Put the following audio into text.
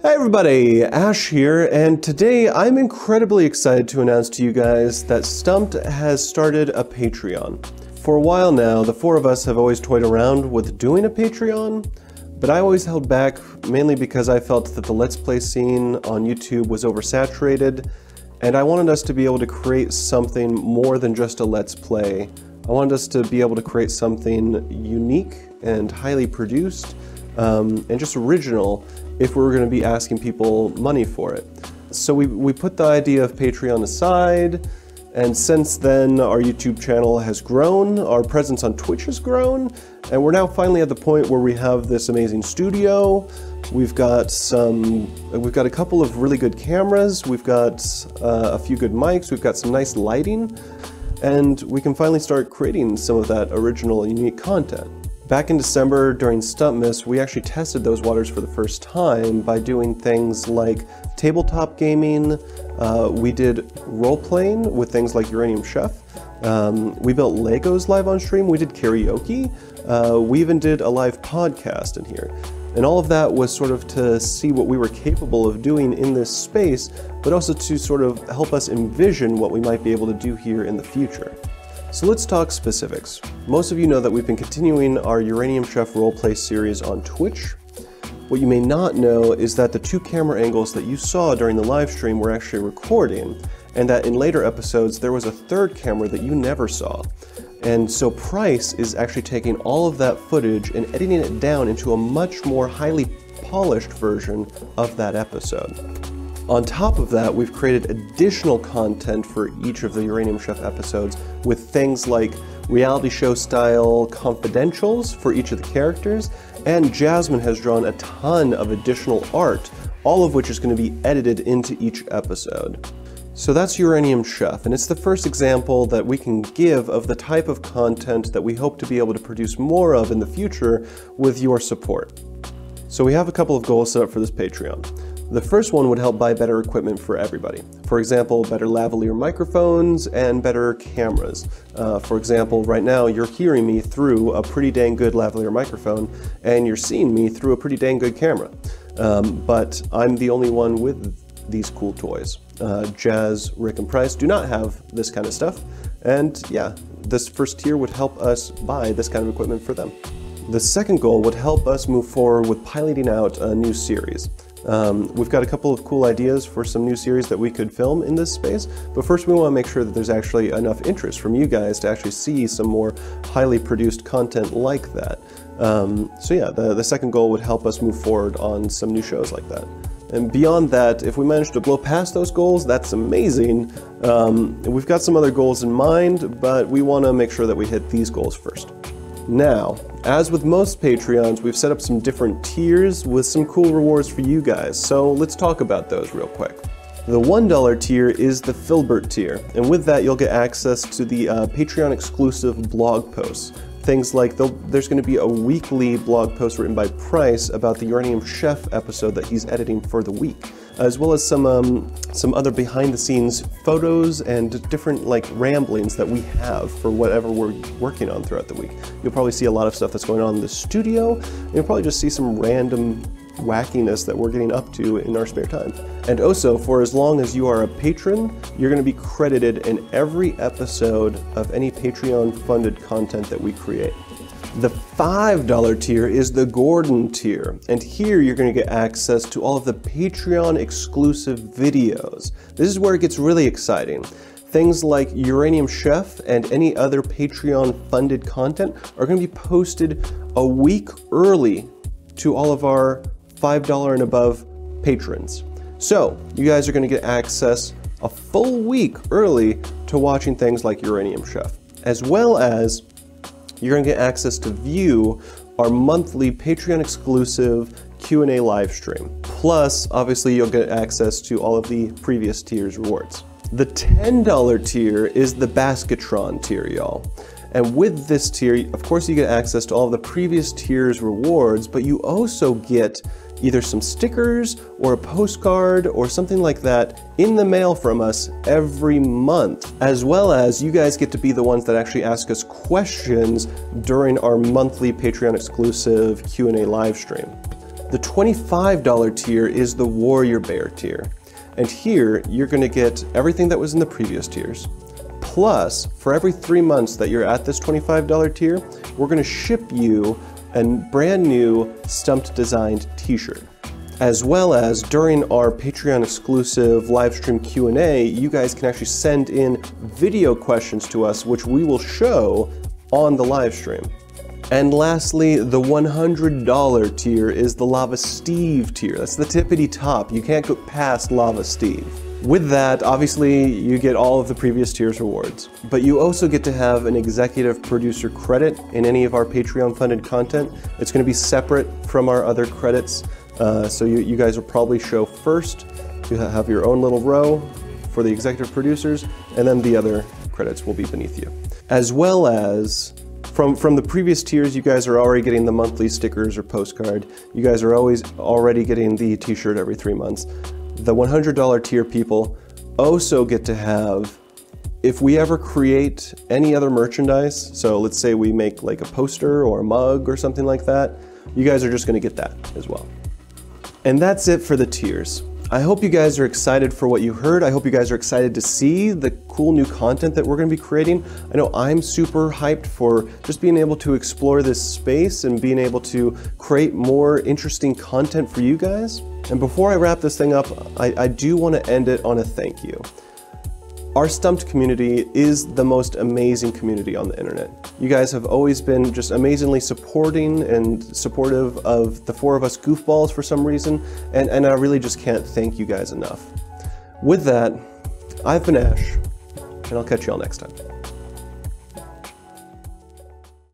Hey everybody, Ash here, and today I'm incredibly excited to announce to you guys that Stumpt has started a Patreon. For a while now, the four of us have always toyed around with doing a Patreon, but I always held back mainly because I felt that the Let's Play scene on YouTube was oversaturated, and I wanted us to be able to create something more than just a Let's Play. I wanted us to be able to create something unique and highly produced, and just original if we were going to be asking people money for it. So we put the idea of Patreon aside, and since then our YouTube channel has grown, our presence on Twitch has grown, and we're now finally at the point where we have this amazing studio. We've got a couple of really good cameras, we've got a few good mics, we've got some nice lighting, and we can finally start creating some of that original and unique content. Back in December during Stumpt, we actually tested those waters for the first time by doing things like tabletop gaming. We did role-playing with things like Uranium Chef. We built Legos live on stream. We did karaoke. We even did a live podcast in here. And all of that was sort of to see what we were capable of doing in this space, but also to sort of help us envision what we might be able to do here in the future. So let's talk specifics. Most of you know that we've been continuing our Uranium Chef roleplay series on Twitch. What you may not know is that the two camera angles that you saw during the live stream were actually recording, and that in later episodes there was a third camera that you never saw. And so Price is actually taking all of that footage and editing it down into a much more highly polished version of that episode. On top of that, we've created additional content for each of the Uranium Chef episodes with things like reality show style confidentials for each of the characters, and Jasmine has drawn a ton of additional art, all of which is going to be edited into each episode. So that's Uranium Chef, and it's the first example that we can give of the type of content that we hope to be able to produce more of in the future with your support. So we have a couple of goals set up for this Patreon. The first one would help buy better equipment for everybody. For example, better lavalier microphones and better cameras. For example, right now you're hearing me through a pretty dang good lavalier microphone and you're seeing me through a pretty dang good camera. But I'm the only one with these cool toys. Jazz, Rick, and Price do not have this kind of stuff. And yeah, this first tier would help us buy this kind of equipment for them. The second goal would help us move forward with piloting out a new series. We've got a couple of cool ideas for some new series that we could film in this space, but first we want to make sure that there's actually enough interest from you guys to actually see some more highly produced content like that. So yeah, the second goal would help us move forward on some new shows like that. And beyond that, if we manage to blow past those goals, that's amazing. We've got some other goals in mind, but we want to make sure that we hit these goals first. Now, as with most Patreons, we've set up some different tiers with some cool rewards for you guys, so let's talk about those real quick. The $1 tier is the Filbert tier, and with that you'll get access to the Patreon exclusive blog posts. Things like there's going to be a weekly blog post written by Price about the Uranium Chef episode that he's editing for the week, as well as some other behind-the-scenes photos and different like ramblings that we have for whatever we're working on throughout the week. You'll probably see a lot of stuff that's going on in the studio, and you'll probably just see some random wackiness that we're getting up to in our spare time. And also, for as long as you are a patron, you're going to be credited in every episode of any Patreon-funded content that we create. The $5 tier is the Gordon tier, and here you're going to get access to all of the Patreon exclusive videos. This is where it gets really exciting. Things like Uranium Chef and any other Patreon funded content are going to be posted a week early to all of our $5 and above patrons. So you guys are going to get access a full week early to watching things like Uranium Chef, as well as you're going to get access to view our monthly Patreon exclusive Q&A live stream. Plus, obviously, you'll get access to all of the previous tiers rewards. The $10 tier is the Basketron tier, y'all. And with this tier, of course, you get access to all of the previous tiers rewards, but you also get either some stickers or a postcard or something like that in the mail from us every month, as well as you guys get to be the ones that actually ask us questions during our monthly Patreon exclusive Q&A live stream. The $25 tier is the Warrior Bear tier. And here, you're gonna get everything that was in the previous tiers. Plus, for every 3 months that you're at this $25 tier, we're gonna ship you a brand new Stumpt designed t-shirt. As well as during our Patreon exclusive live stream Q&A, you guys can actually send in video questions to us, which we will show on the live stream. And lastly, the $100 tier is the Lava Steve tier. That's the tippity top. You can't go past Lava Steve. With that, obviously, you get all of the previous tiers rewards, but you also get to have an executive producer credit in any of our Patreon funded content. It's going to be separate from our other credits, so you guys will probably show first. You have your own little row for the executive producers, and then the other credits will be beneath you. As well as, from the previous tiers, you guys are already getting the monthly stickers or postcard. You guys are already getting the t-shirt every 3 months. The $100 tier people also get to have, if we ever create any other merchandise, so let's say we make like a poster or a mug or something like that, you guys are just going to get that as well. And that's it for the tiers. I hope you guys are excited for what you heard. I hope you guys are excited to see the cool new content that we're going to be creating. I know I'm super hyped for just being able to explore this space and being able to create more interesting content for you guys. And before I wrap this thing up, I do want to end it on a thank you. Our Stumpt community is the most amazing community on the internet. You guys have always been just amazingly supporting and supportive of the 4 of us goofballs for some reason, and I really just can't thank you guys enough. With that, I've been Ash, and I'll catch you all next time.